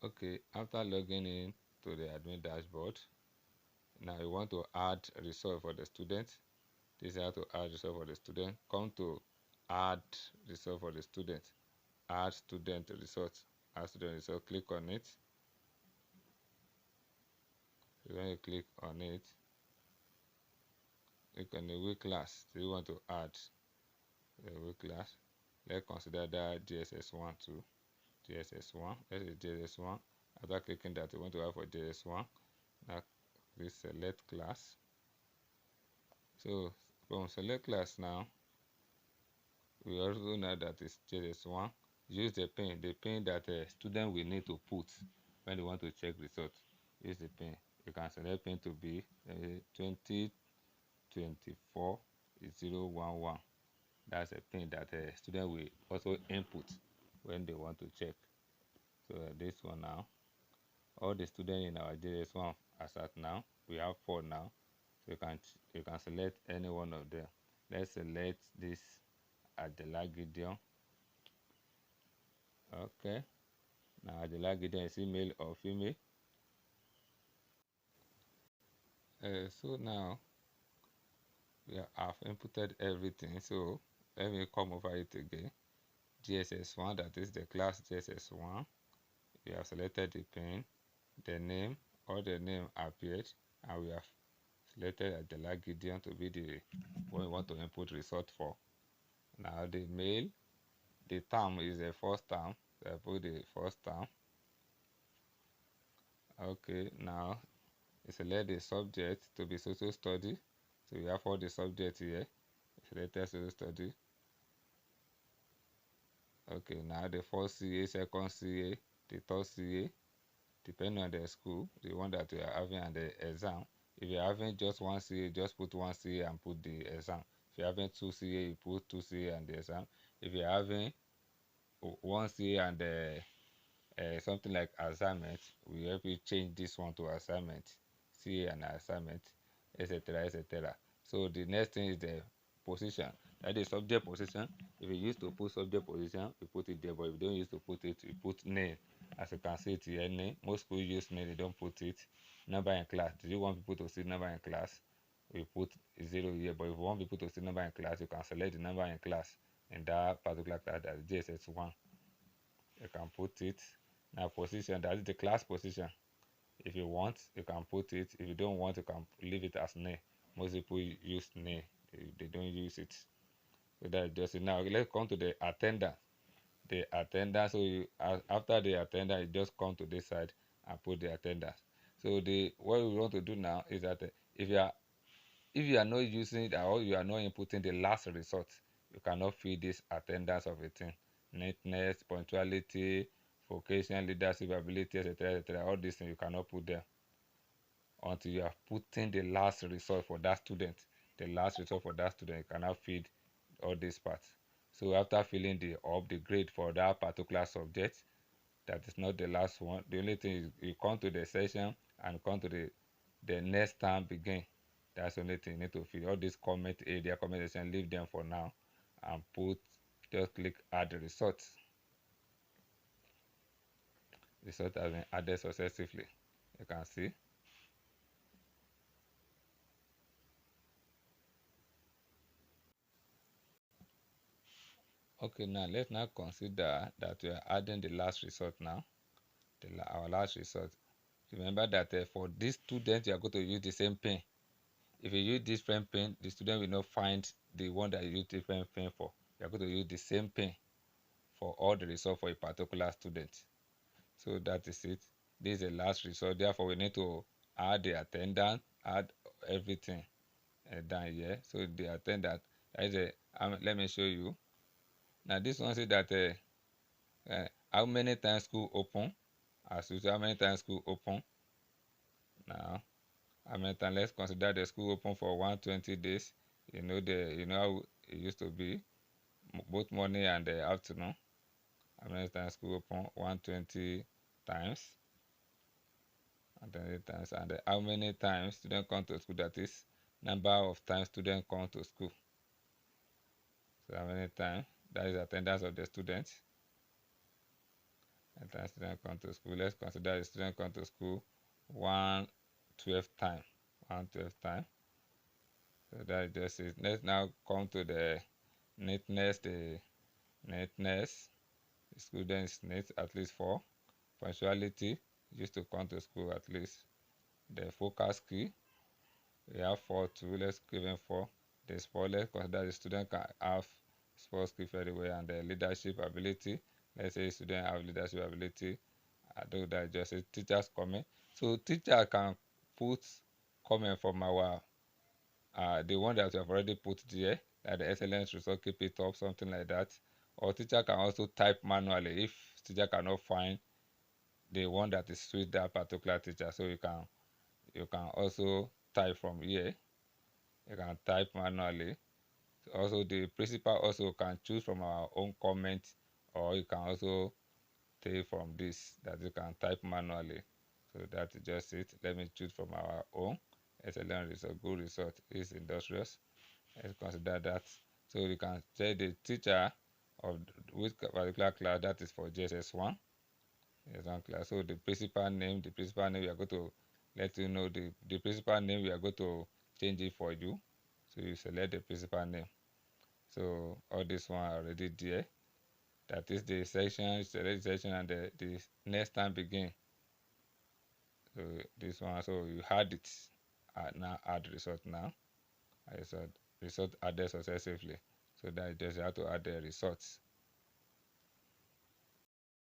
Okay, after logging in to the admin dashboard, now you want to add result for the student. This is how to add result for the student. Come to add result for the student. Add student result. Add student result. Click on it. So when you click on it, click on the week class. So you want to add the week class. Let's consider that GSS1 too. GSS1. Let's say GSS1. After clicking that, you want to add for GSS1. Now please select class. So from select class now, we also know that it's GSS1. Use the pin that a student will need to put when they want to check results. Use the pin. You can select pin to be 2024-011. That's a pin that a student will also input when they want to check. So this one now, all the students in our GSS1 as at now, we have 4 now. So you can select any one of them. Let's select this Adela Gideon. Okay, now Adela Gideon is male or female. So now we have inputted everything. So let me come over it again. GSS1, that is the class GSS1. We have selected the pin, the name, all the name appeared, and we have selected Adela Gideon to be the one we want to input result for. Now the male, the term is the first term, so I put the first term. Okay, now select the subject to be social study. So we have all the subjects here. Selected social study. Okay, now the first CA, second CA, the third CA, depending on the school, the one that you are having and the exam. If you're having just one CA, just put one CA and put the exam. If you're having two CA, you put two CA and the exam. If you're having one CA and something like assignment, we help you change this one to assignment, CA and assignment, etc., etc. So the next thing is the position. That is subject position. If you used to put subject position, you put it there, but if you don't use to put it, you put name. As you can see it here, name. Most schools use name, they don't put it. Number in class. Do you want people to see number in class? We put 0 here, but if you want people to see number in class, you can select the number in class in that particular class, that is JSS1. You can put it. Now position, that is the class position. If you want, you can put it. If you don't want, you can leave it as name. Most people use name, they don't use it. So that's just it. Now let's come to the attendance. The attendance, so you, after the attendance, you just come to this side and put the attendance. So the what we want to do now is that if you are not using it or you are not inputting the last result, you cannot fill this attendance of a thing. Neatness, punctuality, vocation, leadership ability, etc., etc. All these things you cannot put there until you are putting the last result for that student. The last result for that student, you cannot feed all these parts. So after filling the grade for that particular subject, that is not the last one. The only thing is you come to the session and come to the next term begin. That's the only thing you need to fill. All this comment area, comment section, leave them for now and just click add the results. Result has been added successfully. You can see. Okay, now let's now consider that we are adding the last result now. Our last result. Remember that for this student, you are going to use the same pin. If you use different pin, the student will not find the one that you use different pin for. You are going to use the same pin for all the results for a particular student. So that is it. This is the last result. Therefore, we need to add the attendance, add everything down here. So the attendance, that is let me show you. Now this one says that how many times school open? As usual, how many times school open? Now, how many times? Let's consider the school open for 120 days. You know how it used to be, both morning and afternoon. How many times school open? 120 times. 120 times. And how many times students come to school? That is number of times students come to school. So how many times? That is attendance of the students. Anytime student come to school, let's consider the student come to school 1/12 time. 1/12 time. So that is just it. Let's now come to the neatness. The neatness. The students need at least 4. Punctuality, used to come to school at least. The focus key, we have 4 too. Let's give him 4. The sport, let's consider the student can have sports skill very well, and the leadership ability. Let's say student have leadership ability. I do that just a teacher's comment. So teacher can put comment from our the one that we have already put there, like the excellence result, keep it up, something like that. Or teacher can also type manually if teacher cannot find the one that is suit that particular teacher. So you can also type from here. You can type manually. Also, the principal also can choose from our own comment, or you can also take from this that you can type manually. So that is just it. Let me choose from our own. Excellent result, good result is industrious. Let's consider that. So you can say the teacher of which particular class, that is for JSS1. JSS1 class. So the principal name we are going to let you know the principal name, we are going to change it for you. So you select the principal name. So all this one already there. That is the section, select section, and the next time begin. So this one, so you had it. Now add result now. Result added successively. So that just how to add the results.